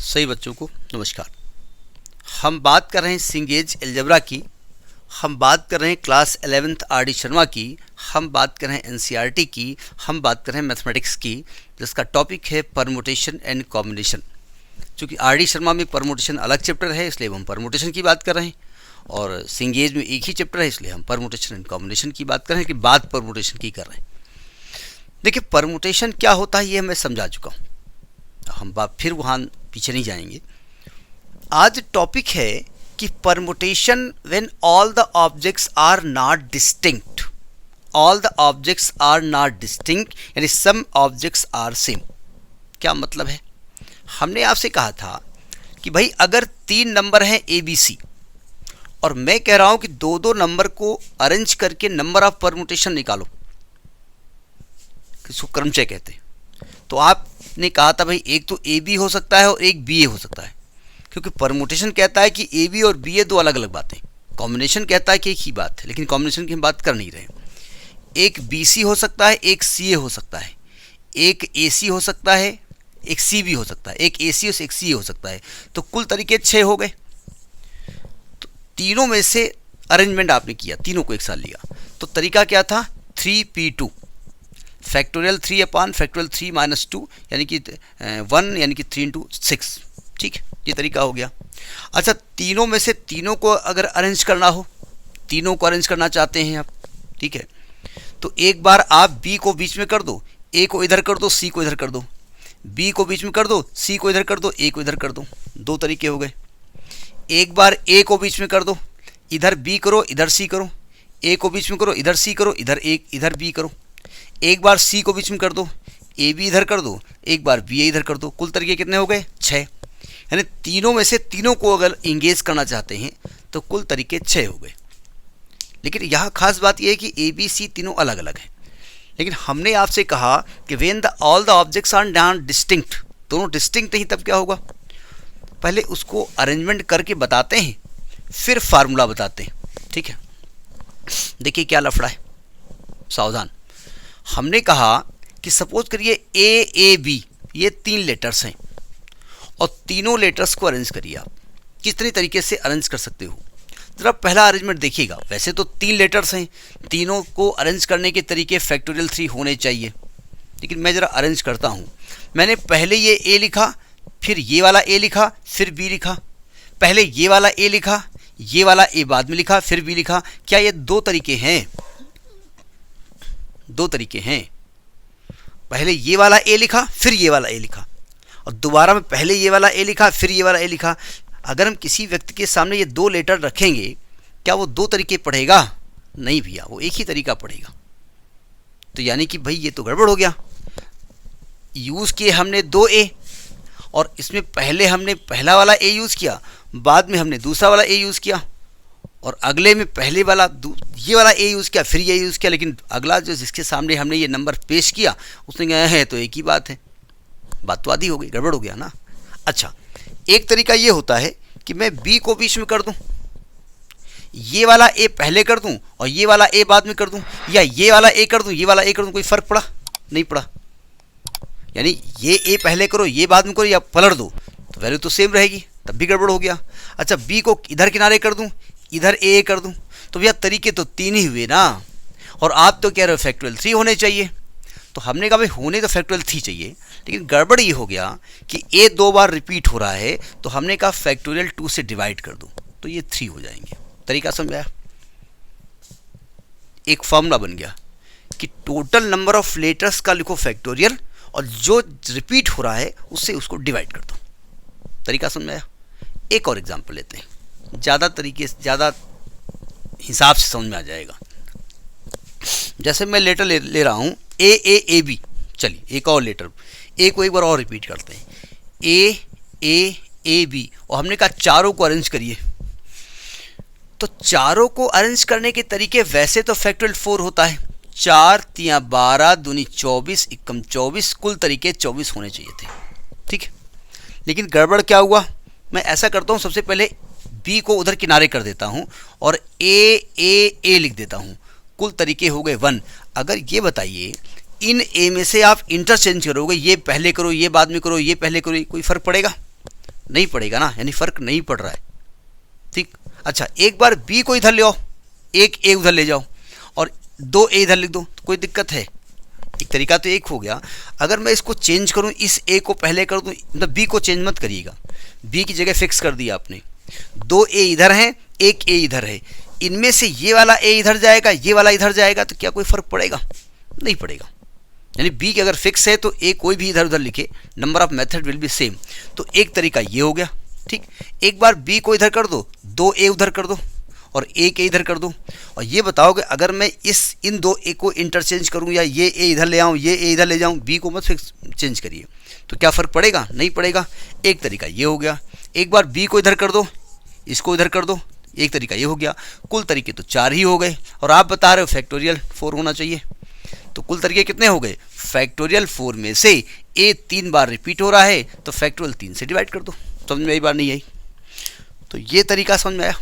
सही बच्चों को नमस्कार। हम बात कर रहे हैं सिंगेज अलजेब्रा की, हम बात कर रहे हैं class 11th R D Sharma की, हम बात कर रहे हैं एनसीईआरटी की, हम बात कर रहे हैं मैथमेटिक्स की, जिसका टॉपिक है परमुटेशन एंड कॉम्बिनेशन। चूँकि आर डी शर्मा में परमुटेशन अलग चैप्टर है इसलिए हम परमुटेशन की बात कर रहे हैं, और सिंगेज में एक ही चैप्टर है इसलिए हम परमुटेशन एंड कॉम्बिनेशन की बात कर रहे हैं कि बात परमुटेशन की कर रहे हैं। देखिए परमुटेशन क्या होता है ये मैं समझा चुका हूँ, हम बात फिर वहाँ पीछे नहीं जाएंगे। आज टॉपिक है कि permutation when all the objects are not distinct, all the objects are not distinct यानी सम ऑब्जेक्ट्स आर सेम। क्या मतलब है? हमने आपसे कहा था कि भाई अगर 3 नंबर हैं ए बी सी और मैं कह रहा हूं कि दो दो नंबर को अरेंज करके नंबर ऑफ परमुटेशन निकालो, इसको क्रमचय कहते हैं। तो आपने कहा था भाई एक तो ए बी हो सकता है और एक बी ए हो सकता है, क्योंकि परमुटेशन कहता है कि ए बी और बी ए दो अलग अलग बातें, कॉम्बिनेशन कहता है कि एक ही बात है, लेकिन कॉम्बिनेशन की हम बात कर नहीं रहे। एक बी सी हो सकता है, एक सी ए हो सकता है, एक ए सी हो सकता है, एक सी बी हो सकता है, एक ए सी और एक सी ए हो सकता है। तो कुल तरीके 6 हो गए। तो तीनों में से अरेंजमेंट आपने किया, तीनों को एक साथ लिया, तो तरीका क्या था? 3p2 factorial 3 upon factorial 3 minus 2 यानी कि 1 यानी कि 3 इंटू 6। ठीक, ये तरीका हो गया। अच्छा, तीनों में से तीनों को अगर अरेंज करना हो, तीनों को अरेंज करना चाहते हैं आप, ठीक है, तो एक बार आप b को बीच में कर दो, a को इधर कर दो, c को इधर कर दो, b को बीच में कर दो, c को इधर कर दो, a को इधर कर दो। दो तरीके हो गए। एक बार a को बीच में कर दो, इधर b करो, इधर c करो, a को बीच में करो, इधर c करो, इधर b करो। एक बार c को बीच में कर दो, a b इधर कर दो, एक बार b a इधर कर दो। कुल तरीके कितने हो गए? 6। यानी तीनों में से तीनों को अगर इंगेज करना चाहते हैं तो कुल तरीके 6 हो गए। लेकिन यहाँ खास बात यह है कि ए बी सी तीनों अलग अलग हैं। लेकिन हमने आपसे कहा कि when the all the objects are not distinct, दोनों डिस्टिंक्ट नहीं, तब क्या होगा? पहले उसको अरेंजमेंट करके बताते हैं, फिर फार्मूला बताते हैं। ठीक है, देखिए क्या लफड़ा है, सावधान। हमने कहा कि सपोज करिए ए बी ये 3 लेटर्स हैं और तीनों लेटर्स को अरेंज करिए। आप कितने तरीके से अरेंज कर सकते हो? ज़रा पहला अरेंजमेंट देखिएगा। वैसे तो 3 लेटर्स हैं, तीनों को अरेंज करने के तरीके फैक्टोरियल 3 होने चाहिए, लेकिन मैं ज़रा अरेंज करता हूँ। मैंने पहले ये ए लिखा, फिर ये वाला ए लिखा, फिर बी लिखा, पहले ये वाला ए लिखा, ये वाला ए बाद में लिखा, फिर बी लिखा। क्या ये 2 तरीके हैं? 2 तरीके हैं। पहले ये वाला ए लिखा, फिर ये वाला ए लिखा, और दोबारा में पहले ये वाला ए लिखा, फिर ये वाला ए लिखा। अगर हम किसी व्यक्ति के सामने ये 2 लेटर रखेंगे, क्या वो 2 तरीके पढ़ेगा? नहीं भैया, वो एक ही तरीका पढ़ेगा। तो यानी कि भाई ये तो गड़बड़ हो गया। यूज़ किए हमने 2 ए, और इसमें पहले हमने पहला वाला ए यूज़ किया, बाद में हमने दूसरा वाला ए यूज़ किया, और अगले में पहले वाला ये वाला ए यूज़ किया, फिर ये यूज़ किया। लेकिन अगला जो जिसके सामने हमने ये नंबर पेश किया उसने कहा है तो एक ही बात है। बात तो आधी हो गई, गड़बड़ हो गया ना। अच्छा, एक तरीका ये होता है कि मैं बी को बीच में कर दूं, ये वाला ए पहले कर दूं और ये वाला ए बाद में कर दूं, या ये वाला ए कर दूं, ये वाला ए कर दूं। कोई फ़र्क पड़ा? नहीं पड़ा। यानी ये ए पहले करो, ये बाद में करो, या पलट दो तो वैल्यू तो सेम रहेगी, तब भी गड़बड़ हो गया। अच्छा, बी को इधर किनारे कर दूं, इधर ए कर दूं, तो भैया तरीके तो 3 ही हुए ना। और आप तो कह रहे हो फैक्टोरियल 3 होने चाहिए, तो हमने कहा भाई होने तो फैक्टोरियल 3 चाहिए, लेकिन गड़बड़ ये हो गया कि ए 2 बार रिपीट हो रहा है, तो हमने कहा फैक्टोरियल 2 से डिवाइड कर दो तो ये 3 हो जाएंगे। तरीका समझाया? एक फॉर्मूला बन गया कि टोटल नंबर ऑफ लेटर्स का लिखो फैक्टोरियल, और जो रिपीट हो रहा है उससे उसको डिवाइड कर दो। तरीका समझाया? एक और एग्जाम्पल लेते हैं, ज़्यादा तरीके से, ज़्यादा हिसाब से समझ में आ जाएगा। जैसे मैं लेटर ले रहा हूँ ए बी। चलिए एक और लेटर ए को एक बार और रिपीट करते हैं, ए बी, और हमने कहा चारों को अरेंज करिए। तो चारों को अरेंज करने के तरीके वैसे तो फैक्टोरियल 4 होता है, 4 3 12 दूनी 24 एकम 24, कुल तरीके 24 होने चाहिए थे। ठीक है, लेकिन गड़बड़ क्या हुआ? मैं ऐसा करता हूँ, सबसे पहले बी को उधर किनारे कर देता हूँ और ए लिख देता हूँ। कुल तरीके हो गए 1। अगर ये बताइए इन ए में से आप इंटरचेंज करोगे, ये पहले करो, ये बाद में करो, ये पहले करो, कोई फ़र्क पड़ेगा? नहीं पड़ेगा ना, यानी फर्क नहीं पड़ रहा है। ठीक, अच्छा एक बार बी को इधर ले आओ, एक ए उधर ले जाओ और दो ए इधर लिख दो, तो कोई दिक्कत है? एक तरीका तो एक हो गया। अगर मैं इसको चेंज करूं, इस ए को पहले कर दूं, मतलब बी को चेंज मत करिएगा, बी की जगह फिक्स कर दिया आपने, दो ए इधर हैं, एक ए इधर है, इनमें से ये वाला ए इधर जाएगा, ये वाला इधर जाएगा, तो क्या कोई फर्क पड़ेगा? नहीं पड़ेगा। यानी बी की अगर फिक्स है तो ए कोई भी इधर उधर लिखे, number of method will be same. तो एक तरीका ये हो गया। ठीक, एक बार बी को इधर कर दो, दो ए उधर कर दो और ए के इधर कर दो, और ये बताओ कि अगर मैं इन दो ए को इंटरचेंज करूं या ये ए इधर ले आऊं, ये ए इधर ले जाऊं, बी को मत फिक्स चेंज करिए, तो क्या फ़र्क पड़ेगा? नहीं पड़ेगा। एक तरीका ये हो गया। एक बार बी को इधर कर दो, इसको इधर कर दो, एक तरीका ये हो गया। कुल तरीके तो 4 ही हो गए, और आप बता रहे हो फैक्टोरियल 4 होना चाहिए, तो कुल तरीके कितने हो गए? फैक्टोरियल 4 में से ए 3 बार रिपीट हो रहा है, तो फैक्टोरियल 3 से डिवाइड कर दो। समझ में आई बात नहीं आई? तो ये तरीका समझ में आया।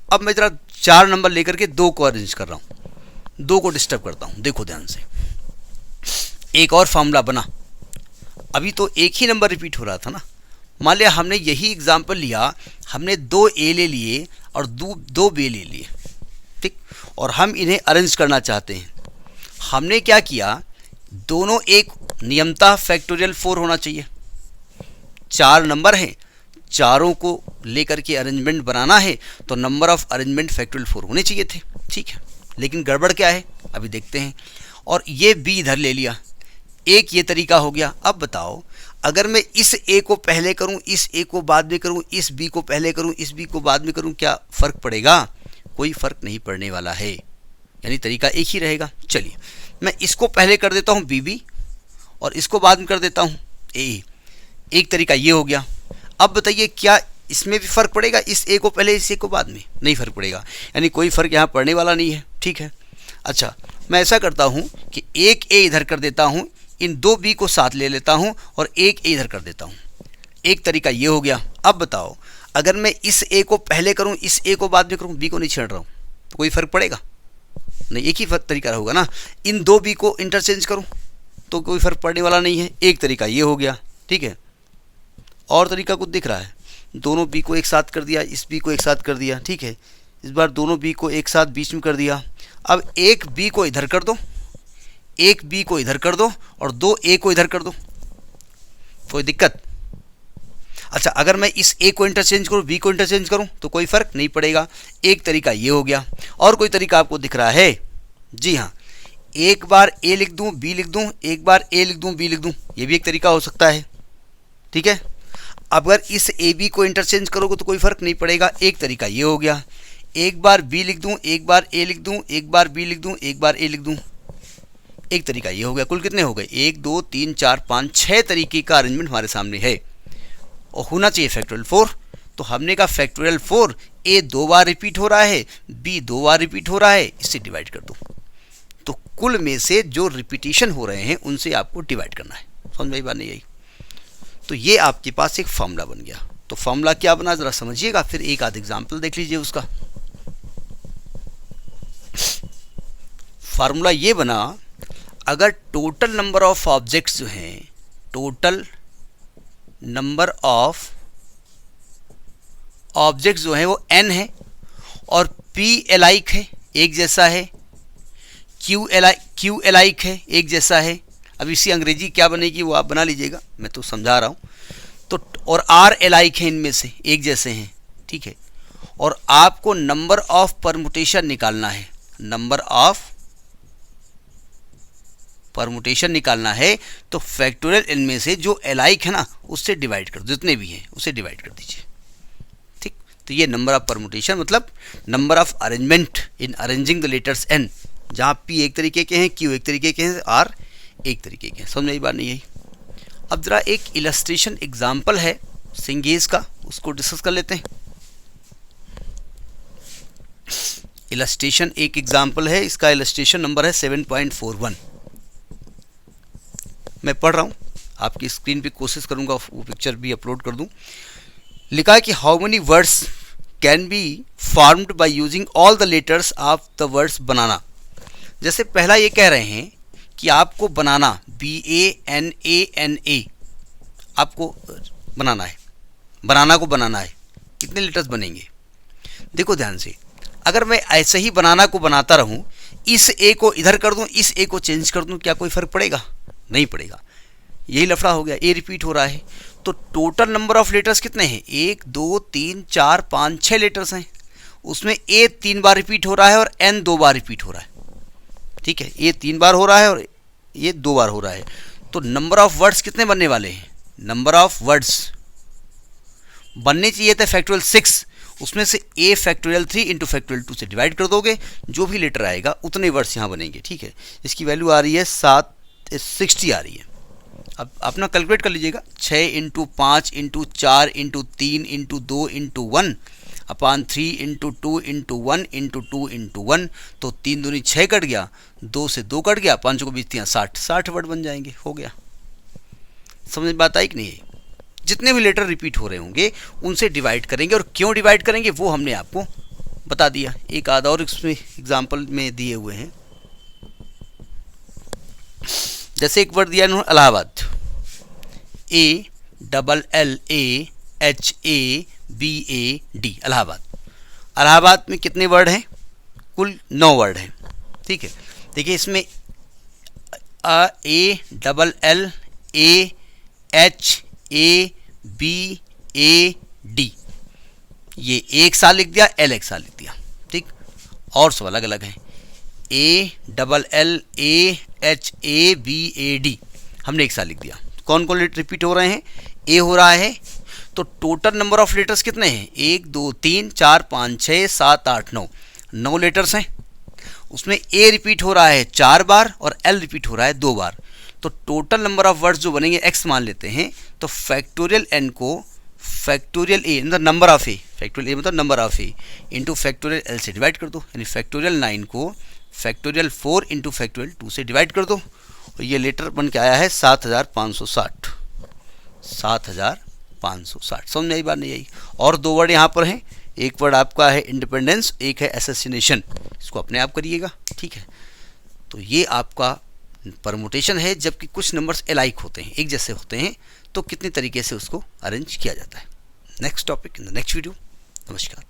अब मैं जरा 4 नंबर लेकर के 2 को अरेंज कर रहा हूँ, 2 को डिस्टर्ब करता हूँ। देखो ध्यान से, एक और फॉर्मूला बना। अभी तो एक ही नंबर रिपीट हो रहा था ना। मान लिया हमने यही एग्जाम्पल लिया, हमने 2 ए ले लिए और 2 बी ले लिए, ठीक, और हम इन्हें अरेंज करना चाहते हैं। हमने क्या किया, दोनों एक नियमतः फैक्टोरियल 4 होना चाहिए। 4 नंबर हैं, चारों को लेकर के अरेंजमेंट बनाना है, तो नंबर ऑफ अरेंजमेंट फैक्टोरियल 4 होने चाहिए थे। ठीक है, लेकिन गड़बड़ क्या है अभी देखते हैं। और ये बी इधर ले लिया, एक ये तरीका हो गया। अब बताओ, अगर मैं इस ए को पहले करूं, इस ए को बाद में करूं, इस बी को पहले करूं, इस बी को बाद में करूं, क्या फ़र्क पड़ेगा? कोई फ़र्क नहीं पड़ने वाला है, यानी तरीका एक ही रहेगा। चलिए मैं इसको पहले कर देता हूं बी और इसको बाद में कर देता हूं ए। एक तरीका ये हो गया। अब बताइए क्या इसमें भी फ़र्क पड़ेगा? इस ए को पहले, इस ए को बाद में? नहीं फ़र्क पड़ेगा, यानी कोई फ़र्क यहाँ पड़ने वाला नहीं है। ठीक है, अच्छा मैं ऐसा करता हूँ कि एक ए इधर कर देता हूँ, इन 2 बी को साथ ले लेता हूँ और एक ए इधर कर देता हूँ। एक तरीका ये हो गया। अब बताओ, अगर मैं इस ए को पहले करूँ, इस ए को बाद में करूँ, बी को नहीं छेड़ रहा हूँ, तो कोई फ़र्क पड़ेगा? नहीं, एक ही तरीका होगा ना। इन 2 बी को इंटरचेंज करूँ तो कोई फ़र्क पड़ने वाला नहीं है। एक तरीका ये हो गया। ठीक है, और तरीका कुछ दिख रहा है? दोनों बी को एक साथ कर दिया, इस बी को एक साथ कर दिया। ठीक है, इस बार दोनों बी को एक साथ बीच में कर दिया। अब एक बी को इधर कर दो, एक बी को इधर कर दो और 2 ए को इधर कर दो, कोई दिक्कत? अच्छा, अगर मैं इस ए को इंटरचेंज करूँ, बी को इंटरचेंज करूँ, तो कोई फ़र्क नहीं पड़ेगा। एक तरीका ये हो गया। और कोई तरीका आपको दिख रहा है? जी हाँ, एक बार ए लिख दूँ, बी लिख दूँ, एक बार ए लिख दूँ, बी लिख दूँ, ये भी एक तरीका हो सकता है। ठीक है, अगर इस ए बी को इंटरचेंज करोगे तो कोई फ़र्क नहीं पड़ेगा। एक तरीका ये हो गया। एक बार बी लिख दूँ, एक बार ए लिख दूँ, एक बार बी लिख दूँ, एक बार ए लिख दूँ, एक तरीका ये हो गया। कुल कितने हो गए? 1 2 3 4 5 6 तरीके का अरेंजमेंट हमारे सामने है, और होना चाहिए फैक्टोरियल 4। तो हमने कहा फैक्टोरियल 4, ए 2 बार रिपीट हो रहा है, बी 2 बार रिपीट हो रहा है, इससे डिवाइड कर दो। तो कुल में से जो रिपीटिशन हो रहे हैं उनसे आपको डिवाइड करना है। समझ में आई बात नहीं आई? तो ये आपके पास एक फॉर्मूला बन गया। तो फॉर्मूला क्या बना ज़रा समझिएगा, फिर एक आध एग्जाम्पल देख लीजिए उसका। फार्मूला ये बना, अगर टोटल नंबर ऑफ ऑब्जेक्ट्स जो हैं, टोटल नंबर ऑफ ऑब्जेक्ट्स जो हैं वो n है, और p एलाइक है, एक जैसा है, q एलाइक है, एक जैसा है। अब इसी अंग्रेजी क्या बनेगी वो आप बना लीजिएगा, मैं तो समझा रहा हूँ। तो और r एलाइक है, इनमें से एक जैसे हैं। ठीक है, और आपको नंबर ऑफ परमुटेशन निकालना है, नंबर ऑफ परमुटेशन निकालना है। तो फैक्टोरियल इनमें से जो एलाइक है ना उससे डिवाइड कर दो, जितने भी हैं उसे डिवाइड कर दीजिए। ठीक, तो ये नंबर ऑफ परमुटेशन मतलब number of arrangement in arranging the letters n, जहाँ p एक तरीके के हैं, q एक तरीके के हैं, r एक तरीके के हैं। समझ में आई बात नहीं आई? अब ज़रा एक इलस्ट्रेशन एग्जाम्पल है सिंगेज का, उसको डिस्कस कर लेते हैं। इलस्ट्रेशन एक एग्जाम्पल है, इसका इलस्ट्रेशन नंबर है 7.41। मैं पढ़ रहा हूँ, आपकी स्क्रीन पे कोशिश करूँगा वो पिक्चर भी अपलोड कर दूँ। लिखा है कि how many words can be formed by using all the letters of the words banana. जैसे पहला ये कह रहे हैं कि आपको बनाना, BANANA आपको बनाना है, बनाना को बनाना है, कितने लेटर्स बनेंगे। देखो ध्यान से, अगर मैं ऐसे ही बनाना को बनाता रहूं, इस ए को इधर कर दूं, इस ए को चेंज कर दूं, क्या कोई फर्क पड़ेगा? नहीं पड़ेगा। यही लफड़ा हो गया, ए रिपीट हो रहा है। तो टोटल नंबर ऑफ लेटर्स कितने हैं? 1 2 3 4 5 6 लेटर्स हैं। उसमें ए 3 बार रिपीट हो रहा है और एन 2 बार रिपीट हो रहा है। ठीक है, ए 3 बार हो रहा है और ये 2 बार हो रहा है। तो नंबर ऑफ वर्ड्स कितने बनने वाले हैं? नंबर ऑफ वर्ड्स बनने चाहिए थे फैक्टोरियल 6, उसमें से ए फैक्टोरियल 3 इंटू फैक्टोरियल 2 से डिवाइड कर दोगे, जो भी लेटर आएगा उतने वर्ड्स यहाँ बनेंगे। ठीक है, इसकी वैल्यू आ रही है 60 आ रही है। अब अपना कैलकुलेट कर लीजिएगा, 6 into 5 into 4 into 3 into 2 into 1 अपान 3 इंटू 2 इंटू 1 इंटू 2 इंटू 1, तो 3 दूनी 6 कट गया, 2 से 2 कट गया, 5 को बीच 3 60 वर्ड बन जाएंगे। हो गया, समझ में बात आई कि नहीं है? जितने भी लेटर रिपीट हो रहे होंगे उनसे डिवाइड करेंगे, और क्यों डिवाइड करेंगे वो हमने आपको बता दिया। एक आधा और इसमें एग्जाम्पल में दिए हुए हैं। जैसे एक वर्ड दिया इन्होंने इलाहाबाद, ALLAHABAD, इलाहाबाद। इलाहाबाद में कितने वर्ड हैं? कुल 9 वर्ड हैं। ठीक है, देखिए इसमें ALLAHABAD, ये एक साल लिख दिया, एल एक साल लिख दिया। ठीक, और सब अलग अलग हैं। ALLAHABAD हमने एक साल लिख दिया। कौन कौन लेटर रिपीट हो रहे हैं? ए हो रहा है। तो टोटल नंबर ऑफ लेटर्स कितने हैं? 1 2 3 4 5 6 7 8 9, 9 लेटर्स हैं। उसमें ए रिपीट हो रहा है 4 बार और एल रिपीट हो रहा है 2 बार। तो टोटल नंबर ऑफ वर्ड्स जो बनेंगे एक्स मान लेते हैं। तो फैक्टोरियल एन को फैक्टोरियल ए मतलब नंबर ऑफ ए, फैक्टोरियल ए मतलब number of A into factorial L से डिवाइड कर दो, यानी फैक्टोरियल 9 को फैक्टोरियल 4 इंटू फैक्टोरियल 2 से डिवाइड कर दो, और ये लेटर बन के आया है 7560। 7560। समझ में आई बात नहीं आई? और 2 वर्ड यहाँ पर हैं, एक वर्ड आपका है इंडिपेंडेंस, एक है असैसिनेशन। इसको अपने आप करिएगा। ठीक है, तो ये आपका परमुटेशन है। जबकि कुछ नंबर्स एलाइक होते हैं, एक जैसे होते हैं, तो कितने तरीके से उसको अरेंज किया जाता है। Next topic in the next video. नमस्कार।